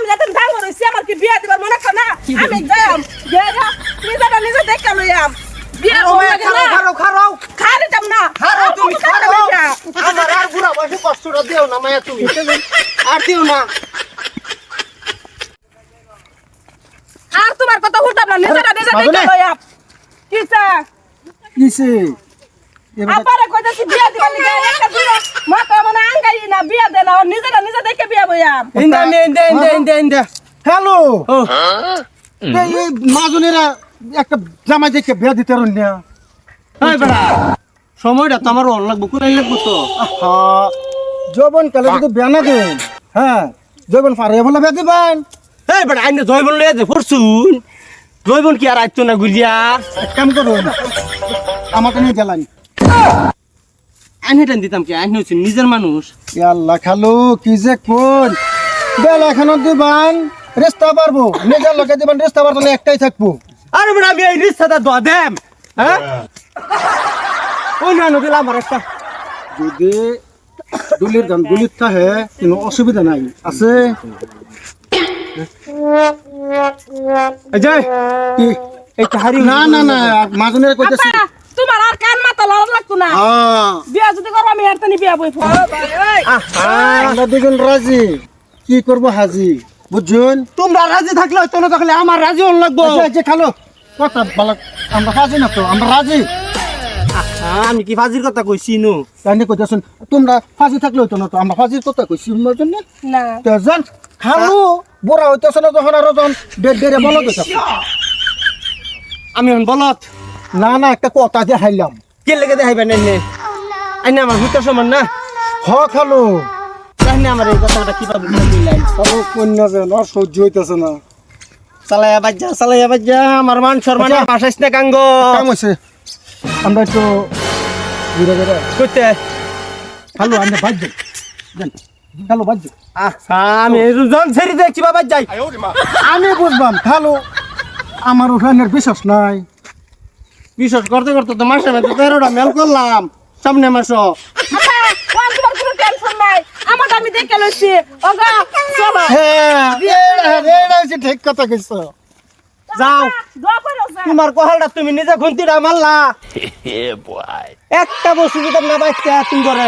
আমি যাতে ডাঙর হইছি আমার কি বিয়া দিবার মনে কর না আমি যাম গেরা নিজেটা নিজে দেখে লইয়াম বিয়া হই লাগে না খারাও খারে যাম না খারাও তুমি খারাও আমার আর বুড়া বয়সে কষ্টটা দিও না মায়া তুমি আর দিও না আর তোমার কথা হুটাম না নিজেটা নিজে দেখে লইয়াম কিসা কিসে আপারে কইতাছি বিয়া দিবার লাগি একটা দিন মাথা মানে আঙ্গাই না বিয়া দেনা নিজেটা নিজে দেখে বিয়া বইয়াম ইন্দা হ্যালো এই মাজুনেরা একটা জামাই দেখে বিয়া দিতে রন না এই বেটা সময়টা তো আমার অন লাগবো কোথায় লাগবো তো যৌবন কালে যদি বিয়া না দেন হ্যাঁ যৌবন পারে বলে বিয়া দিবেন এই বেটা আইনে জয়বন লইয়া দে ফরছুন জয়বন কি আর আইতো না গুলিয়া এক কাম করুন আমাকে নিয়ে গেলাম আইনে টান দিতাম কি আইনে হচ্ছে নিজের মানুষ আল্লাহ খালু কি যে কোন বেলা এখানে দিবেন রেস্তা পারবো নিজের লোকে দিবেন রেস্তা পারবো না একটাই থাকবো আরে বেটা আমি এই রিস্তাটা দোয়া দেম হ্যাঁ ওই না দিলাম আমার একটা যদি দুলির দাম দুলির থাকে কোনো অসুবিধা নাই আছে এই যে কি এই তাহারি না না না মাজুনের কইতেছি আপা, তোমার আর কান মাথা লড় লাগতো না বিয়া যদি করো আমি আর তানি বিয়া বই আমরা দুজন রাজি কি করবো হাজি বুঝুন তোমরা রাজি থাকলে হয়তো না থাকলে আমার রাজি হন লাগবো যে খালো কথা বলা আমরা রাজি না তো আমরা রাজি আমি কি ফাজির কথা কইছি নু তাই কইতেছেন তোমরা ফাঁসি থাকলে হইতো না তো আমরা ফাঁসির কথা কইছি আমার জন্য না তো জান খালো বুড়া হইতেছে না যখন আরো যখন ডেড ডেরে বলো তো আমি হন বলত না না একটা কথা দিয়ে হাইলাম কে লেগে দেখাইবেন এনে আইনে আমার হুতার সমান না হ খালো তাহলে আমার এই কথাটা কিভাবে মিলাই খালো কন্যা যে আর সহ্য হইতেছে না চালাইয়া বাজ্জা আমার মান সম্মান আচ্ছা। পাশাইস না কাঙ্গ কাম হয়েছে আমরা একটু ঘুরে ঘুরে কইতে খালো আমরা বাদ দেন খালো বাদ দে আমি জন ছেড়ে দেখছি বাবা যাই আমি বুঝবাম খালো আমার ওখানের বিশ্বাস নাই বিশ্বাস করতে করতে তো মাসে মাসে 13টা মেল করলাম সামনে মাস আপা ওর তোমার কোনো টেনশন নাই আমার আমি দেখে লইছি ওগা চলো হ্যাঁ এটা হচ্ছে ঠিক কথা কইছো যাও দোয়া করো স্যার তোমার কহালটা তুমি নিজে খুন্তিটা মারলা একটা বস্তু দিতাম না বাইতে তুমি করে